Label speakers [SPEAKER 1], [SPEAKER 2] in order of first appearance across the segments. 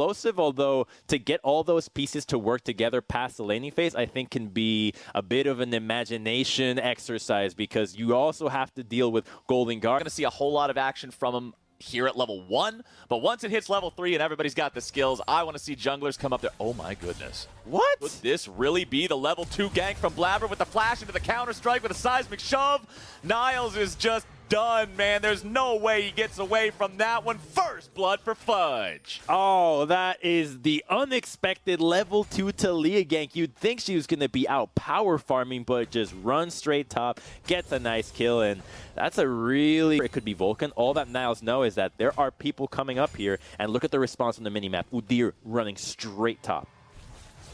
[SPEAKER 1] explosive, although to get all those pieces to work together past the laning phase, I think can be a bit of an imagination exercise because you also have to deal with Golden Guard.
[SPEAKER 2] Going to see a whole lot of action from him here at level 1, but once it hits level 3 and everybody's got the skills, I want to see junglers come up there. Oh my goodness.
[SPEAKER 1] What?
[SPEAKER 2] Could this really be the level 2 gank from Blabber with the flash into the counter strike with a seismic shove? Niles is just done, man. There's no way he gets away from that one. First blood for Fudge.
[SPEAKER 1] Oh, that is the unexpected level 2 Talia gank. You'd think she was going to be out power farming, but just runs straight top, gets a nice kill, and that's a really... It could be Vulcan. All that Niles know is that there are people coming up here, and look at the response on the minimap. Udyr running straight top.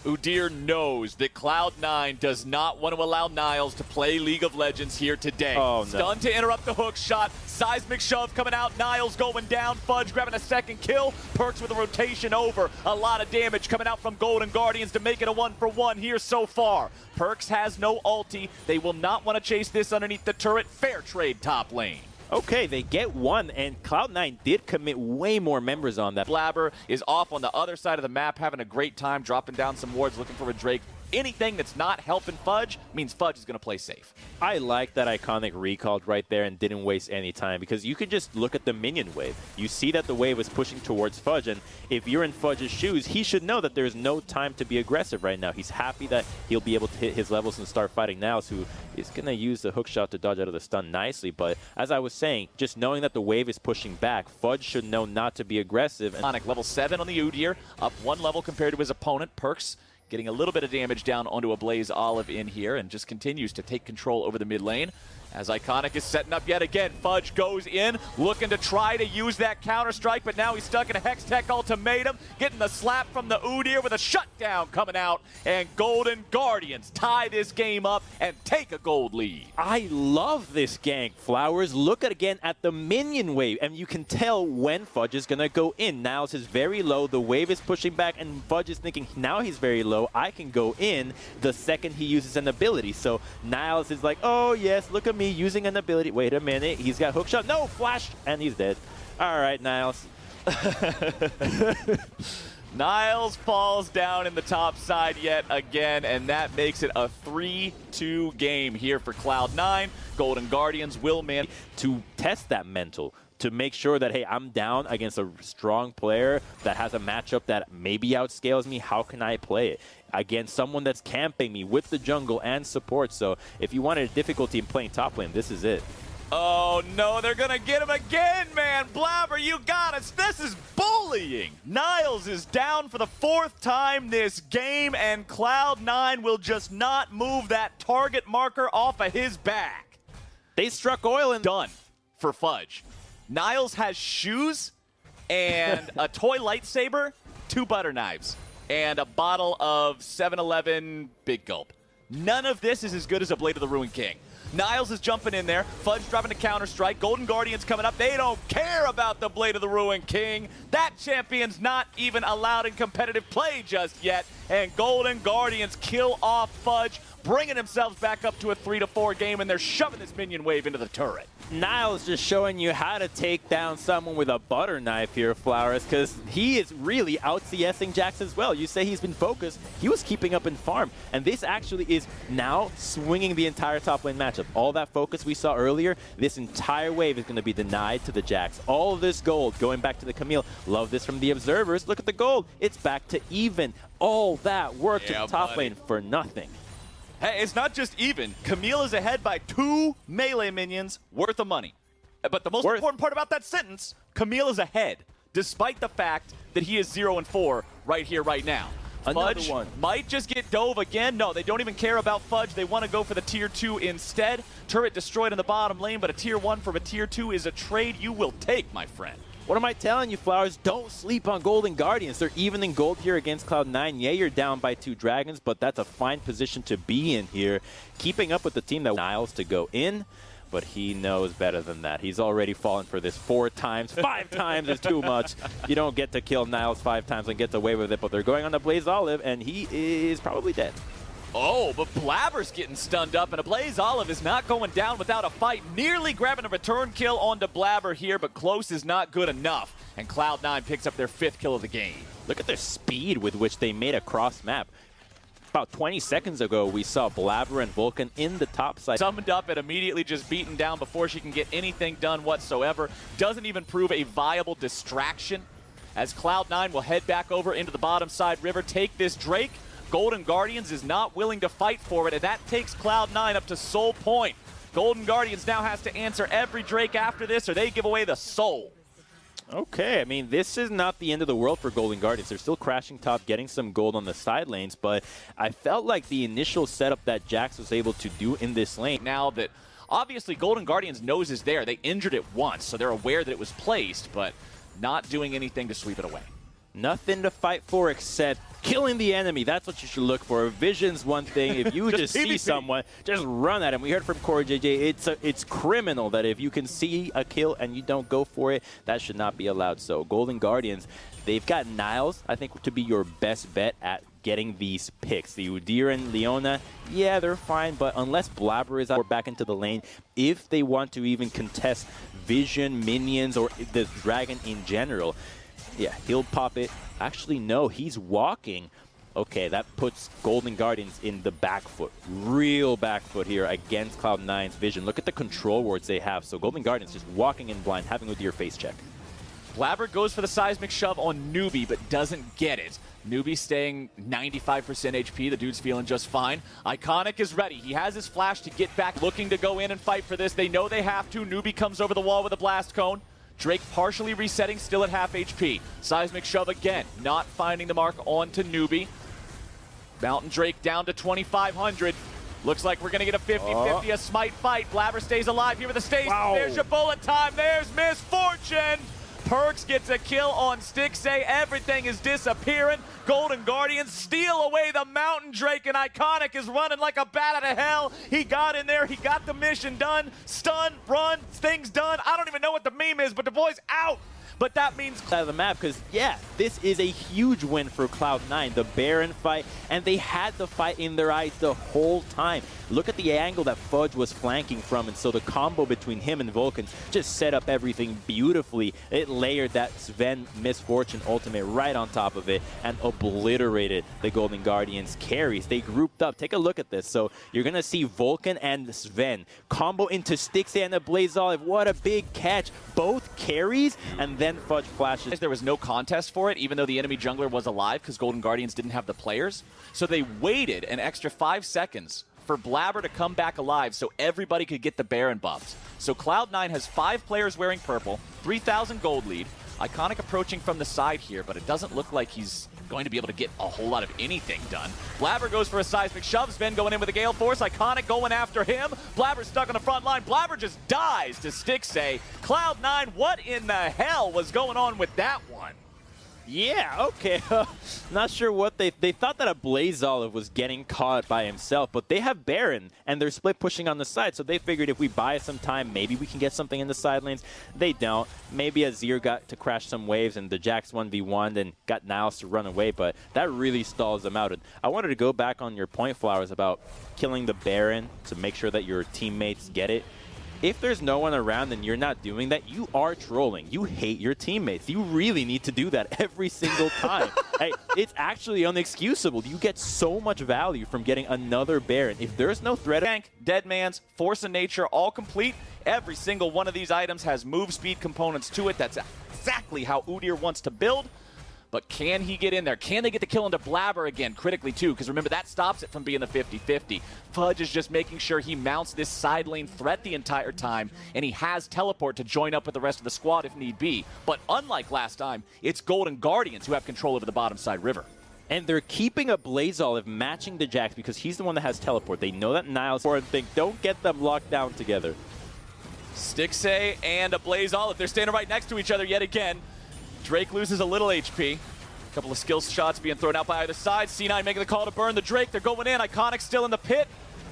[SPEAKER 2] Udyr knows that Cloud9 does not want to allow Niles to play League of Legends here today.
[SPEAKER 1] Oh, no.
[SPEAKER 2] Stun to interrupt the hook shot. Seismic shove coming out. Niles going down. Fudge grabbing a second kill. Perks with a rotation over. A lot of damage coming out from Golden Guardians to make it a 1-for-1 here so far. Perks has no ulti. They will not want to chase this underneath the turret. Fair trade top lane.
[SPEAKER 1] Okay, they get one, and Cloud9 did commit way more members on that.
[SPEAKER 2] Blabber is off on the other side of the map, having a great time, dropping down some wards, looking for a Drake. Anything that's not helping Fudge means Fudge is going to play safe.
[SPEAKER 1] I like that iconic recalled right there and didn't waste any time because you could just look at the minion wave. You see that the wave is pushing towards Fudge, and if you're in Fudge's shoes, he should know that there's no time to be aggressive right now. He's happy that he'll be able to hit his levels and start fighting Niles, who is going to use the hook shot to dodge out of the stun nicely. But as I was saying, just knowing that the wave is pushing back, Fudge should know not to be aggressive.
[SPEAKER 2] Level 7 on the Udyr, up 1 level compared to his opponent. Perks getting a little bit of damage down onto a Blaze Olive in here and just continues to take control over the mid lane. As Iconic is setting up yet again, Fudge goes in, looking to try to use that counter-strike, but now he's stuck in a Hextech ultimatum, getting the slap from the Udyr with a shutdown coming out, and Golden Guardians tie this game up and take a gold lead.
[SPEAKER 1] I love this gank, Flowers. Look again at the minion wave, and you can tell when Fudge is going to go in. Niles is very low, the wave is pushing back, and Fudge is thinking, now he's very low, I can go in the second he uses an ability. So Niles is like, oh yes, look at me using an ability. Wait a minute, he's got hook shot. No, flash, and he's dead. All right, Niles.
[SPEAKER 2] Niles falls down in the top side yet again, and that makes it a 3-2 game here for Cloud9. Golden Guardians will man
[SPEAKER 1] to test that mental, to make sure that, hey, I'm down against a strong player that has a matchup that maybe outscales me. How can I play it? Against someone that's camping me with the jungle and support. So if you wanted a difficulty in playing top lane, this is it.
[SPEAKER 2] Oh no, they're gonna get him again, man. Blabber, you got us. This is bullying. Niles is down for the 4th time this game, and Cloud9 will just not move that target marker off of his back.
[SPEAKER 1] They struck oil and
[SPEAKER 2] done for Fudge. Niles has shoes and a toy lightsaber, 2 butter knives, and a bottle of 7-Eleven Big Gulp. None of this is as good as a Blade of the Ruined King. Niles is jumping in there. Fudge dropping a counter-strike. Golden Guardians coming up. They don't care about the Blade of the Ruined King. That champion's not even allowed in competitive play just yet. And Golden Guardians kill off Fudge, bringing themselves back up to a 3-4 game, and they're shoving this minion wave into the turret.
[SPEAKER 1] Niles just showing you how to take down someone with a butter knife here, Flowers, because he is really out-CSing Jax as well. You say he's been focused. He was keeping up in farm, and this actually is now swinging the entire top lane matchup. All that focus we saw earlier, this entire wave is going to be denied to the Jax. All of this gold going back to the Camille. Love this from the observers. Look at the gold. It's back to even. All that work to the top lane for nothing.
[SPEAKER 2] Hey, it's not just even. Camille is ahead by 2 melee minions worth of money. But the most important part about that sentence, Camille is ahead, despite the fact that he is 0-4 right here, right now. Fudge might just get dove again. No, they don't even care about Fudge. They want to go for the tier 2 instead. Turret destroyed in the bottom lane, but a tier 1 from a tier 2 is a trade you will take, my friend.
[SPEAKER 1] What am I telling you, Flowers? Don't sleep on Golden Guardians. They're even in gold here against Cloud9. Yeah, you're down by 2 dragons, but that's a fine position to be in here. Keeping up with the team that Niles to go in, but he knows better than that. He's already fallen for this 4 times. 5 times is too much. You don't get to kill Niles 5 times and get away with it, but they're going on the Blaze Olive, and he is probably dead.
[SPEAKER 2] Oh, but Blabber's getting stunned up, and a Blaze Olive is not going down without a fight. Nearly grabbing a return kill onto Blabber here, but close is not good enough. And Cloud9 picks up their 5th kill of the game.
[SPEAKER 1] Look at the speed with which they made a cross map. About 20 seconds ago, we saw Blabber and Vulcan in the top side.
[SPEAKER 2] Summoned up and immediately just beaten down before she can get anything done whatsoever. Doesn't even prove a viable distraction, as Cloud9 will head back over into the bottom side river, take this Drake. Golden Guardians is not willing to fight for it, and that takes Cloud9 up to Soul Point. Golden Guardians now has to answer every Drake after this, or they give away the soul.
[SPEAKER 1] Okay, I mean, this is not the end of the world for Golden Guardians. They're still crashing top, getting some gold on the side lanes, but I felt like the initial setup that Jax was able to do in this lane.
[SPEAKER 2] Now that obviously Golden Guardians' nose is there, they injured it once, so they're aware that it was placed, but not doing anything to sweep it away.
[SPEAKER 1] Nothing to fight for except killing the enemy. That's what you should look for. Vision's one thing. If you just see someone, just run at him. We heard from Corey JJ, it's criminal that if you can see a kill and you don't go for it, that should not be allowed. So Golden Guardians, they've got Niles, I think, to be your best bet at getting these picks. The Udyr and Leona, yeah, they're fine, but unless Blabber is out or back into the lane, if they want to even contest Vision, minions, or the Dragon in general, yeah, he'll pop it. Actually, no, he's walking. Okay, that puts Golden Guardians in the back foot. Real back foot here against Cloud9's Vision. Look at the control wards they have. So Golden Guardians just walking in blind, having Udyr face check.
[SPEAKER 2] Blabber goes for the seismic shove on Newbie, but doesn't get it. Newbie staying 95% HP. The dude's feeling just fine. Iconic is ready. He has his flash to get back, looking to go in and fight for this. They know they have to. Newbie comes over the wall with a blast cone. Drake partially resetting, still at half HP. Seismic shove again, not finding the mark onto Newbie. Mountain Drake down to 2,500. Looks like we're going to get a 50-50, a smite fight. Blabber stays alive here with the stage. Wow. There's your bullet time. There's Misfortune. Perks gets a kill on Stixxay. Everything is disappearing. Golden Guardians steal away the Mountain Drake, and Iconic is running like a bat out of hell. He got in there. He got the mission done. Stun, run, things done. I don't even know what the meme is, but the boy's out. But that means
[SPEAKER 1] out of the map, because, yeah, this is a huge win for Cloud9. The Baron fight, and they had the fight in their eyes the whole time. Look at the angle that Fudge was flanking from, and so the combo between him and Vulcan just set up everything beautifully. It layered that Sven Misfortune ultimate right on top of it and obliterated the Golden Guardians carries. They grouped up. Take a look at this. So you're going to see Vulcan and Sven combo into Stixxay and the Blaze Olive. What a big catch. Both carries, and then Fudge flashes.
[SPEAKER 2] There was no contest for it, even though the enemy jungler was alive, because Golden Guardians didn't have the players. So they waited an extra 5 seconds for Blabber to come back alive so everybody could get the Baron buffs. So Cloud9 has 5 players wearing purple, 3,000 gold lead. Iconic approaching from the side here, but it doesn't look like he's going to be able to get a whole lot of anything done. Blabber goes for a seismic shove. Sven going in with a Gale Force. Iconic going after him. Blabber stuck on the front line. Blabber just dies to Stixxay. Cloud9, what in the hell was going on with that one?
[SPEAKER 1] Yeah, okay. Not sure what they thought that a Blaze Olive was getting caught by himself, but they have Baron, and they're split pushing on the side, so they figured if we buy some time, maybe we can get something in the side lanes. They don't. Maybe Azir got to crash some waves, and the Jax 1v1 and got Niles to run away, but that really stalls them out. And I wanted to go back on your point, Flowers, about killing the Baron to make sure that your teammates get it. If there's no one around and you're not doing that, you are trolling. You hate your teammates. You really need to do that every single time. Hey, it's actually unexcusable. You get so much value from getting another Baron. If there's no threat...
[SPEAKER 2] Tank, Deadman's, Force of Nature, all complete. Every single one of these items has move speed components to it. That's exactly how Udyr wants to build. But can he get in there? Can they get the kill into Blabber again, critically too? Because remember, that stops it from being the 50-50. Fudge is just making sure he mounts this side lane threat the entire time, and he has teleport to join up with the rest of the squad if need be. But unlike last time, it's Golden Guardians who have control over the bottom side river.
[SPEAKER 1] And they're keeping a Blaze Olive matching the Jax because he's the one that has teleport. They know that Niles and think, don't get them locked down together.
[SPEAKER 2] Stixxay and a Blaze Olive. They're standing right next to each other yet again. Drake loses a little HP. A couple of skill shots being thrown out by either side. C9 making the call to burn the Drake. They're going in. Iconic still in the pit.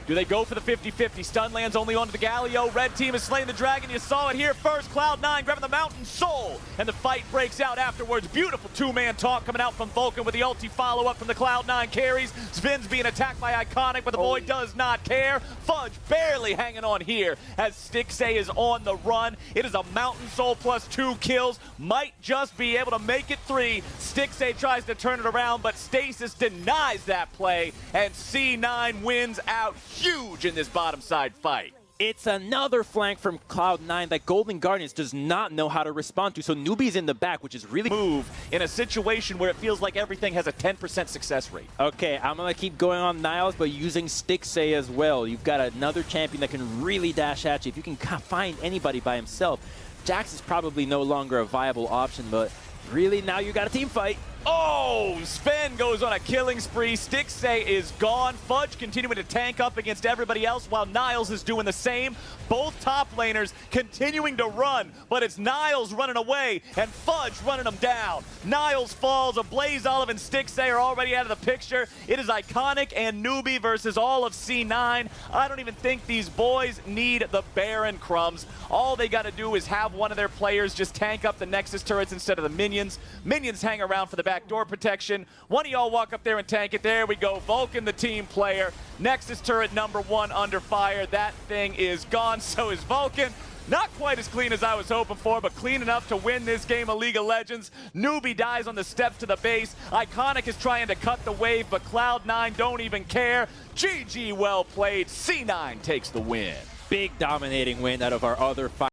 [SPEAKER 2] Do they go for the 50-50? Stun lands only onto the Galio. Red team is slaying the dragon. You saw it here first. Cloud9 grabbing the Mountain Soul. And the fight breaks out afterwards. Beautiful two-man talk coming out from Vulcan with the ulti follow-up from the Cloud9 carries. Sven's being attacked by Iconic, but the boy does not care. Fudge barely hanging on here as Stixxay is on the run. It is a Mountain Soul plus 2 kills. Might just be able to make it 3. Stixxay tries to turn it around, but Stasis denies that play, and C9 wins out huge in this bottom side fight.
[SPEAKER 1] It's another flank from Cloud9 that Golden Guardians does not know how to respond to. So Newbie's in the back, which is really
[SPEAKER 2] move in a situation where it feels like everything has a 10% success rate.
[SPEAKER 1] Okay, I'm going to keep going on Niles, but using Stixxay as well. You've got another champion that can really dash at you. If you can find anybody by himself, Jax is probably no longer a viable option, but really now you got a team fight.
[SPEAKER 2] Oh, Sven goes on a killing spree. Stixxay is gone. Fudge continuing to tank up against everybody else while Niles is doing the same. Both top laners continuing to run, but it's Niles running away and Fudge running them down. Niles falls. Blaze Olive and Stixxay are already out of the picture. It is Iconic and Newbie versus all of C9. I don't even think these boys need the Baron crumbs. All they got to do is have one of their players just tank up the Nexus turrets instead of the minions. Minions hang around for the backdoor protection. One of y'all walk up there and tank it. There we go. Vulcan, the team player. Nexus turret number 1 under fire. That thing is gone. So is Vulcan. Not quite as clean as I was hoping for, but clean enough to win this game of League of Legends. Newbie dies on the steps to the base. Iconic is trying to cut the wave, but Cloud9 don't even care. GG, well played. C9 takes the win.
[SPEAKER 1] Big dominating win out of our other five.